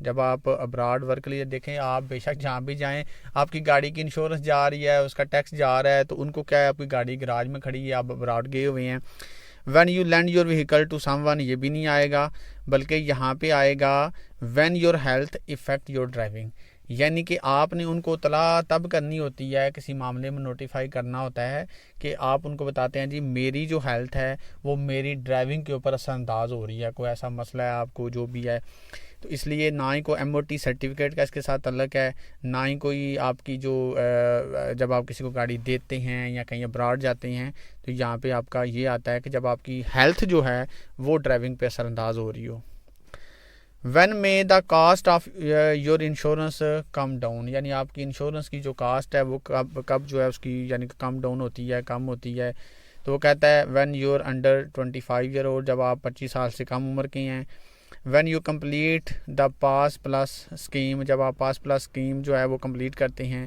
جب آپ abroad work کے لیے دیکھیں، آپ بے شک جہاں بھی جائیں، آپ کی گاڑی کی انشورنس جا رہی ہے، اس کا ٹیکس جا رہا ہے، تو ان کو کیا ہے، آپ کی گاڑی گراج میں کھڑی ہے، آپ ابراڈ گئے ہوئے ہیں. When you lend your vehicle to someone, یہ بھی نہیں آئے گا، بلکہ یہاں پہ آئے گا when your health affect your driving. یعنی کہ آپ نے ان کو اطلاع تب کرنی ہوتی ہے، کسی معاملے میں نوٹیفائی کرنا ہوتا ہے کہ آپ ان کو بتاتے ہیں جی میری جو ہیلتھ ہے وہ میری ڈرائیونگ کے اوپر اثر انداز ہو رہی ہے، کوئی ایسا مسئلہ ہے آپ کو جو بھی ہے. تو اس لیے نہ ہی کوئی MOT سرٹیفکیٹ کا اس کے ساتھ تعلق ہے، نہ ہی کوئی آپ کی جو جب آپ کسی کو گاڑی دیتے ہیں یا کہیں ابراڈ جاتے ہیں تو یہاں پہ آپ کا یہ آتا ہے کہ جب آپ کی ہیلتھ جو ہے وہ ڈرائیونگ پہ اثر انداز ہو رہی ہو. وین میں دا cost of your insurance come down, یعنی آپ کی انشورنس کی جو کاسٹ ہے وہ کب جو ہے اس کی یعنی کہ کم ڈاؤن ہوتی ہے، کم ہوتی ہے. تو وہ کہتا ہے when your under 25 year old, جب آپ 25 سال سے کم عمر کے ہیں. When you complete the pass plus scheme, جب آپ پاس پلس اسکیم جو ہے وہ کمپلیٹ کرتے ہیں.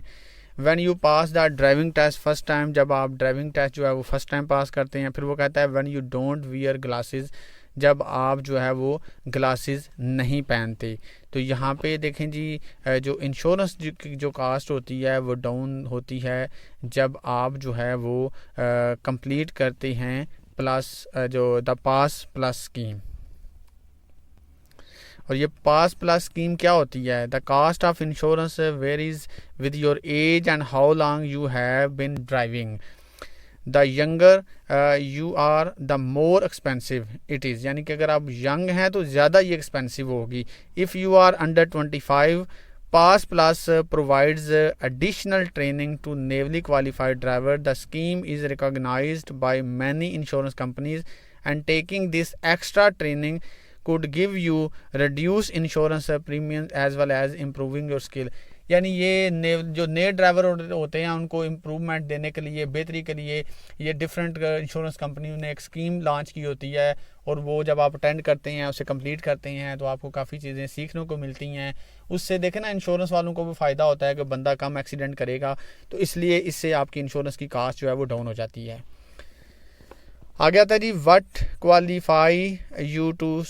When you pass the driving test first time, جب آپ ڈرائیونگ ٹیسٹ جو ہے وہ فرسٹ ٹائم پاس کرتے ہیں. پھر وہ کہتا ہے when you don't where glasses, جب آپ جو ہے وہ گلاسز نہیں پہنتے. تو یہاں پہ دیکھیں جی جو انشورنس جو کاسٹ ہوتی ہے وہ ڈاؤن ہوتی ہے جب آپ جو ہے وہ کمپلیٹ کرتے ہیں پلس جو دا پاس پلس اسکیم. اور یہ پاس پلس اسکیم کیا ہوتی ہے؟ The cost of insurance varies with your age and how long you have been driving. The younger you are the more expensive it is, یعنی کہ اگر آپ ینگ ہیں تو زیادہ یہ ایکسپینسو ہوگی. If you are under 25 Pass Plus provides additional training to newly qualified driver. The scheme is recognised by many insurance companies and taking this extra training could give you reduce insurance premiums as well as improving your skill. یعنی یہ جو نئے driver ہوتے ہیں ان کو improvement دینے کے لیے، بہتری کے لیے یہ ڈفرینٹ انشورنس کمپنیوں نے ایک اسکیم لانچ کی ہوتی ہے، اور وہ جب آپ اٹینڈ کرتے ہیں، اسے کمپلیٹ کرتے ہیں تو آپ کو کافی چیزیں سیکھنے کو ملتی ہیں. اس سے دیکھیں نا انشورنس والوں کو بھی فائدہ ہوتا ہے کہ بندہ کم ایکسیڈنٹ کرے گا، تو اس لیے اس سے آپ کی انشورنس کی کاسٹ جو ہے وہ ڈاؤن ہو جاتی ہے. آگے آتا ہے جی what qualify you to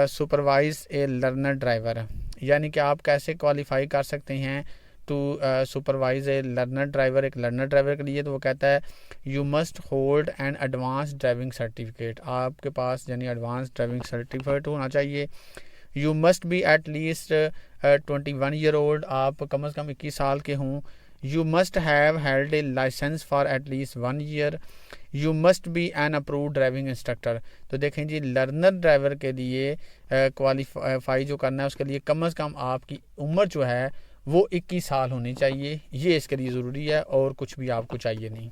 supervise a learner driver, یعنی کہ آپ کیسے کوالیفائی کر سکتے ہیں to supervise a learner driver, ایک لرنر ڈرائیور کے لیے. تو وہ کہتا ہے you must hold an advance driving certificate, آپ کے پاس یعنی ایڈوانس ڈرائیونگ سرٹیفکیٹ ہونا چاہیے. You must be at least 21 year old, آپ کم از کم 21 سال کے ہوں. You must have held a license for at least 1 year. You must be an approved driving instructor. تو دیکھیں جی لرنر ڈرائیور کے لیے کوالیفائی جو کرنا ہے اس کے لیے کم از کم آپ کی عمر جو ہے وہ 21 سال ہونی چاہیے، یہ اس کے لیے ضروری ہے، اور کچھ بھی آپ کو چاہیے نہیں.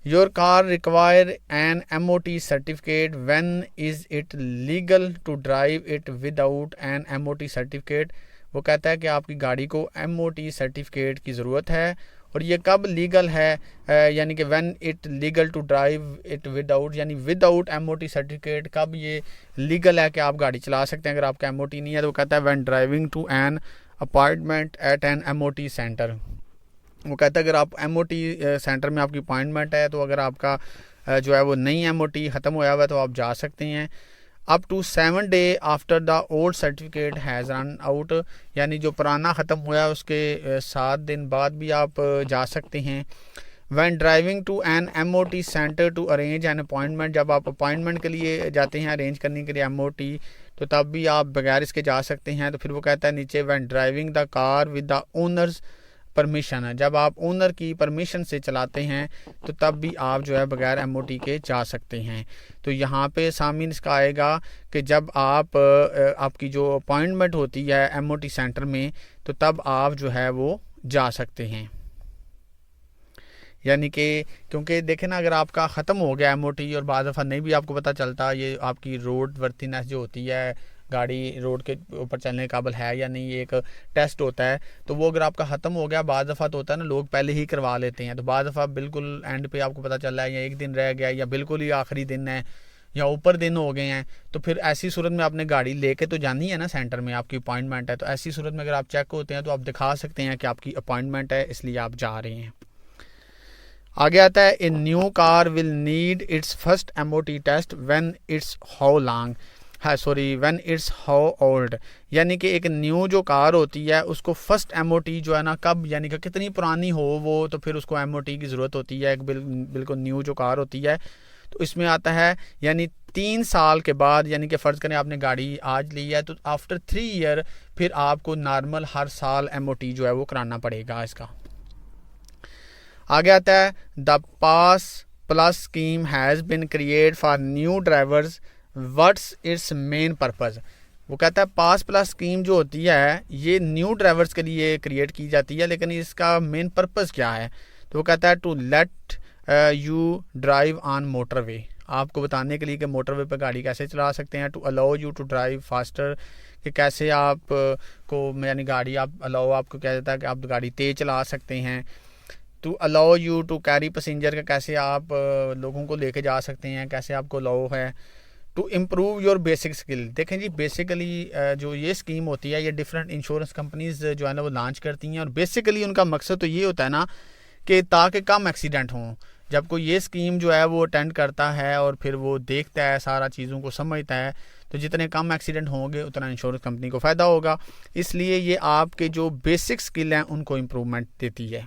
Your car require an MOT certificate. When is it legal to drive it without an MOT certificate? وہ کہتا ہے کہ آپ کی گاڑی کو MOT سرٹیفکیٹ کی ضرورت ہے، اور یہ کب لیگل ہے، یعنی کہ when it legal to drive it without, یعنی وداؤٹ MOT سرٹیفکیٹ کب یہ لیگل ہے کہ آپ گاڑی چلا سکتے ہیں اگر آپ کا MOT نہیں ہے. تو وہ کہتا ہے when driving to an appointment at an MOT centre. وہ کہتا ہے اگر آپ MOT سینٹر میں آپ کی اپائنٹمنٹ ہے تو اگر آپ کا جو ہے وہ نہیں MOT ختم ہوا ہوا ہے تو آپ جا سکتے ہیں. Up to 7 days after the old certificate has run out, یعنی جو پرانا ختم ہوا ہے اس کے 7 دن بعد بھی آپ جا سکتے ہیں. When driving to an MOT centre to arrange an appointment, جب آپ اپوائنٹمنٹ کے لیے جاتے ہیں ارینج کرنے کے لیے MOT، تو تب بھی آپ بغیر اس کے جا سکتے ہیں. تو پھر وہ کہتا ہے نیچے when driving the car with the owners permission, جب آپ اونر کی پرمیشن سے چلاتے ہیں تو تب بھی آپ جو ہے بغیر MOT کے جا سکتے ہیں. تو یہاں پہ سامعین اس کا آئے گا کہ جب آپ کی جو اپوائنٹمنٹ ہوتی ہے MOT سینٹر میں تو تب آپ جو ہے وہ جا سکتے ہیں. یعنی کہ کیونکہ دیکھیں نا اگر آپ کا ختم ہو گیا MOT اور بعض دفعہ نہیں بھی آپ کو پتہ چلتا، یہ آپ کی روڈ ورتھینس جو ہوتی ہے، گاڑی روڈ کے اوپر چلنے قابل ہے یا نہیں، یہ ایک ٹیسٹ ہوتا ہے، تو وہ اگر آپ کا ختم ہو گیا، بعض دفعہ تو ہوتا ہے نا لوگ پہلے ہی کروا لیتے ہیں، تو بعض دفعہ بالکل اینڈ پہ آپ کو پتہ چل رہا ہے یا ایک دن رہ گیا یا بالکل ہی آخری دن ہے یا اوپر دن ہو گئے ہیں، تو پھر ایسی صورت میں آپ نے گاڑی لے کے تو جانی ہے نا سینٹر میں، آپ کی اپوائنٹمنٹ ہے، تو ایسی صورت میں اگر آپ چیک ہوتے ہیں تو آپ دکھا سکتے ہیں کہ آپ کی اپوائنٹمنٹ ہے اس لیے آپ جا رہے ہیں. آگے آتا ہے a new car will need its first MOT test when it's how long. ہاں sorry when it's how old, یعنی کہ ایک نیو جو کار ہوتی ہے اس کو فرسٹ ایم او ٹی جو ہے نا کب، یعنی کہ کتنی پرانی ہو وہ، تو پھر اس کو ایم او ٹی کی ضرورت ہوتی ہے. ایک بالکل نیو جو کار ہوتی ہے تو اس میں آتا ہے یعنی 3 سال کے بعد، یعنی کہ فرض کریں آپ نے گاڑی آج لی ہے تو آفٹر 3 ایئر پھر آپ کو نارمل ہر سال ایم او ٹی جو ہے وہ کرانا پڑے گا اس کا. آگے آتا ہے the pass plus scheme has been create for new drivers what's its main purpose. وہ کہتا ہے پاس پلس اسکیم جو ہوتی ہے یہ نیو ڈرائیورز کے لیے کریٹ کی جاتی ہے، لیکن اس کا مین پرپز کیا ہے؟ تو وہ کہتا ہے to let you drive on motorway, آپ کو بتانے کے لیے کہ موٹر وے پہ گاڑی کیسے چلا سکتے ہیں. To allow you to drive faster, کہ کیسے آپ کو یعنی گاڑی آپ الاؤ آپ کو کیا جاتا ہے کہ آپ گاڑی تیز چلا سکتے ہیں. To allow you to carry passenger, کا کیسے آپ لوگوں کو لے کے جا سکتے ہیں، کیسے آپ کو الاؤ ہے. To improve your basic skill, دیکھیں جی بیسیکلی جو یہ اسکیم ہوتی ہے یہ ڈفرینٹ انشورنس کمپنیز جو ہے نا وہ لانچ کرتی ہیں، اور بیسیکلی ان کا مقصد تو یہ ہوتا ہے نا کہ تاکہ کم ایکسیڈنٹ ہوں. جب کوئی یہ اسکیم جو ہے وہ اٹینڈ کرتا ہے اور پھر وہ دیکھتا ہے سارا چیزوں کو سمجھتا ہے تو جتنے کم ایکسیڈنٹ ہوں گے اتنا انشورنس کمپنی کو فائدہ ہوگا. اس لیے یہ آپ کے جو بیسک اسکل ہیں ان کو امپرومنٹ دیتی ہے.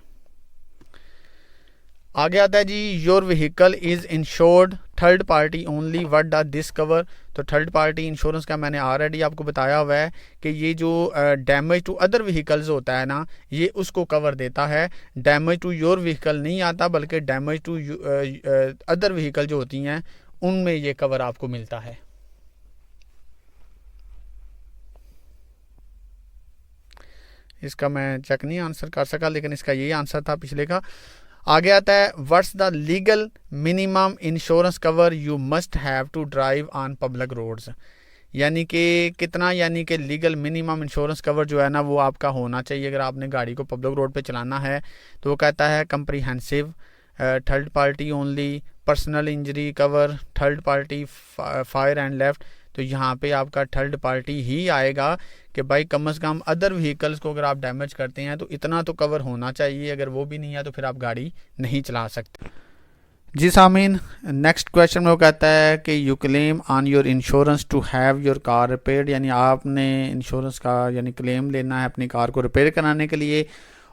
آگے آتا ہے جی your vehicle is insured third party only what does this cover. تو تھرڈ پارٹی انشورنس کا میں نے آلریڈی آپ کو بتایا ہوا ہے کہ یہ جو ڈیمیج ٹو ادر وہیکلز ہوتا ہے نا یہ اس کو کور دیتا ہے. ڈیمیج ٹو یور وہیکل نہیں آتا، بلکہ ڈیمیج ٹو ادر وہیکل جو ہوتی ہیں ان میں یہ کور آپ کو ملتا ہے. اس کا میں چیک نہیں آنسر کر سکا، لیکن اس کا یہی آنسر تھا پچھلے کا. آگے آتا ہے what's the legal minimum insurance cover you must have to drive on public roads, یعنی کہ کتنا، یعنی کہ لیگل منیمم انشورنس کور جو ہے نا وہ آپ کا ہونا چاہیے اگر آپ نے گاڑی کو پبلک روڈ پہ چلانا ہے. تو وہ کہتا ہے comprehensive, third party only, personal injury cover, third party fire and theft. تو یہاں پہ آپ کا تھرڈ پارٹی ہی آئے گا کہ بھائی کم از کم ادر وہیکلس کو اگر آپ ڈیمیج کرتے ہیں تو اتنا تو کور ہونا چاہیے، اگر وہ بھی نہیں ہے تو پھر آپ گاڑی نہیں چلا سکتے. جی سامعین، نیکسٹ کویشچن میں وہ کہتا ہے کہ you claim on your insurance to have your car repaired, یعنی آپ نے انشورنس کا یعنی کلیم لینا ہے اپنی کار کو ریپیئر کرانے کے لیے،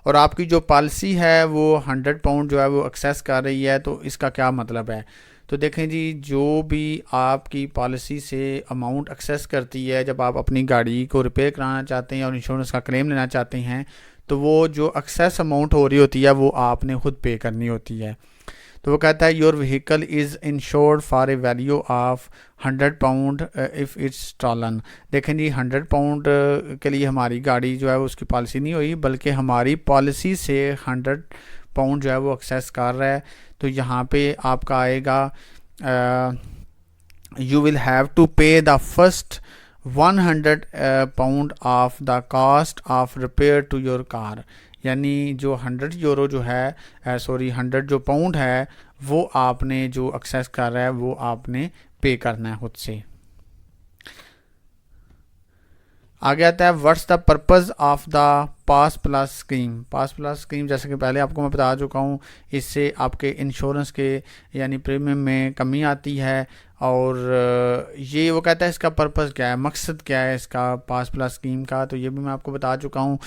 اور آپ کی جو پالیسی ہے وہ 100 پاؤنڈ جو ہے وہ ایکسیس کر رہی ہے. تو اس کا کیا مطلب ہے؟ تو دیکھیں جی جو بھی آپ کی پالیسی سے اماؤنٹ ایکسیس کرتی ہے جب آپ اپنی گاڑی کو ریپیئر کرانا چاہتے ہیں اور انشورنس کا کلیم لینا چاہتے ہیں تو وہ جو ایکسیس اماؤنٹ ہو رہی ہوتی ہے وہ آپ نے خود پے کرنی ہوتی ہے. تو وہ کہتا ہے your vehicle is insured for a value of 100 pound if it's stolen. دیکھیں جی 100 پاؤنڈ کے لیے ہماری گاڑی جو ہے اس کی پالیسی نہیں ہوئی، بلکہ ہماری پالیسی سے 100 پاؤنڈ جو ہے وہ ایکسیس کر رہا ہے. تو یہاں پہ آپ کا آئے گا you will have to pay the first 100 pound of the cost of repair to your car, یعنی جو 100 یورو جو ہے 100 جو پاؤنڈ ہے وہ آپ نے جو ایکسیس کر رہا ہے وہ آپ نے پے کرنا ہے خود سے. آگے آتا ہے what's the purpose of the pass plus scheme. Pass plus scheme جیسے کہ پہلے آپ کو میں بتا چکا ہوں، اس سے آپ کے انشورنس کے یعنی پریمیم میں کمی آتی ہے، اور یہ وہ کہتا ہے اس کا پرپز کیا ہے، مقصد کیا ہے اس کا پاس پلس اسکیم کا. تو یہ بھی میں آپ کو بتا چکا ہوں.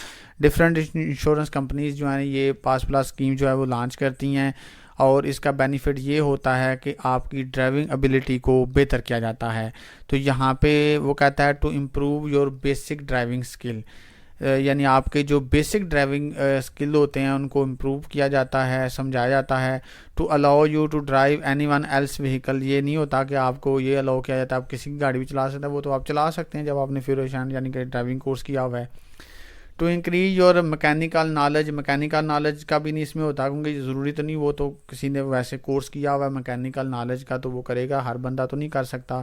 ڈفرینٹ انشورنس کمپنیز جو ہیں یہ پاس پلس اسکیم جو ہے وہ لانچ کرتی ہیں، اور اس کا بینیفٹ یہ ہوتا ہے کہ آپ کی ڈرائیونگ ایبیلٹی کو بہتر کیا جاتا ہے. تو یہاں پہ وہ کہتا ہے to improve your basic driving skill, یعنی آپ کے جو بیسک ڈرائیونگ اسکل ہوتے ہیں ان کو امپروو کیا جاتا ہے، سمجھایا جاتا ہے. To allow you to drive anyone else vehicle, یہ نہیں ہوتا کہ آپ کو یہ الاؤ کیا جاتا ہے آپ کسی کی گاڑی بھی چلا سکتے ہیں، وہ تو آپ چلا سکتے ہیں جب آپ نے فیوریشن یعنی کہ ڈرائیونگ کورس کیا ہوا ہے. To increase your mechanical knowledge, mechanical knowledge کا بھی نہیں اس میں ہوتا کیونکہ ضروری تو نہیں، وہ تو کسی نے ویسے کورس کیا ہوا ہے میکینیکل نالج کا تو وہ کرے گا، ہر بندہ تو نہیں کر سکتا.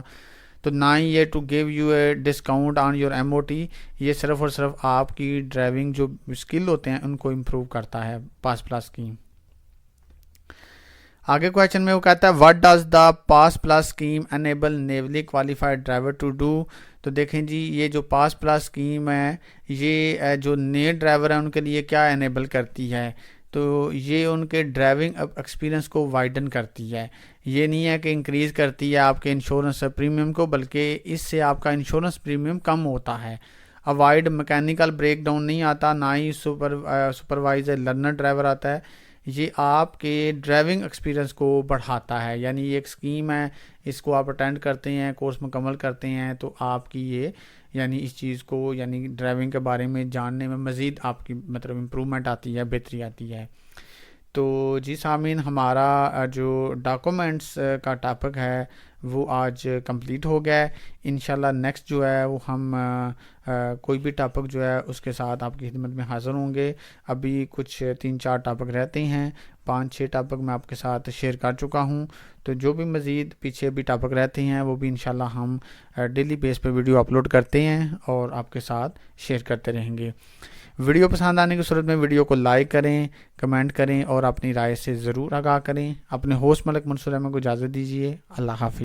تو نہ ہی یہ to give you a discount on your M O T, یہ صرف اور صرف آپ کی ڈرائیونگ جو اسکل ہوتے ہیں ان کو امپروو کرتا ہے پاس پلس اسکیم. آگے کویشچن میں وہ کہتا ہے what does the pass plus scheme enable newly qualified driver to do. تو دیکھیں جی یہ جو پاس پلس اسکیم ہے یہ جو نئے ڈرائیور ہیں ان کے لیے کیا انیبل کرتی ہے، تو یہ ان کے ڈرائیونگ ایکسپیرینس کو وائڈن کرتی ہے. یہ نہیں ہے کہ انکریز کرتی ہے آپ کے انشورنس پریمیم کو، بلکہ اس سے آپ کا انشورنس پریمیم کم ہوتا ہے۔ اوائڈ میکینیکل بریک ڈاؤن نہیں آتا، نہ ہی سپروائزر لرنر ڈرائیور آتا ہے۔ یہ آپ کے ڈرائیونگ ایکسپیرینس کو بڑھاتا ہے، یعنی یہ ایک اسکیم ہے، اس کو آپ اٹینڈ کرتے ہیں، کورس مکمل کرتے ہیں تو آپ کی یہ یعنی اس چیز کو یعنی ڈرائیونگ کے بارے میں جاننے میں مزید آپ کی مطلب امپرومنٹ آتی ہے، بہتری آتی ہے۔ تو جی سامعین، ہمارا جو ڈاکومنٹس کا ٹاپک ہے وہ آج کمپلیٹ ہو گیا ہے۔ انشاءاللہ نیکسٹ جو ہے وہ ہم کوئی بھی ٹاپک جو ہے اس کے ساتھ آپ کی خدمت میں حاضر ہوں گے۔ ابھی کچھ 3-4 ٹاپک رہتے ہیں، 5-6 ٹاپک میں آپ کے ساتھ شیئر کر چکا ہوں، تو جو بھی مزید پیچھے بھی ٹاپک رہتے ہیں وہ بھی انشاءاللہ ہم ڈیلی بیس پہ ویڈیو اپلوڈ کرتے ہیں اور آپ کے ساتھ شیئر کرتے رہیں گے۔ ویڈیو پسند آنے کی صورت میں ویڈیو کو لائک کریں، کمنٹ کریں اور اپنی رائے سے ضرور آگاہ کریں۔ اپنے ہوسٹ ملک منصور احمد کو اجازت دیجیے۔ اللہ حافظ۔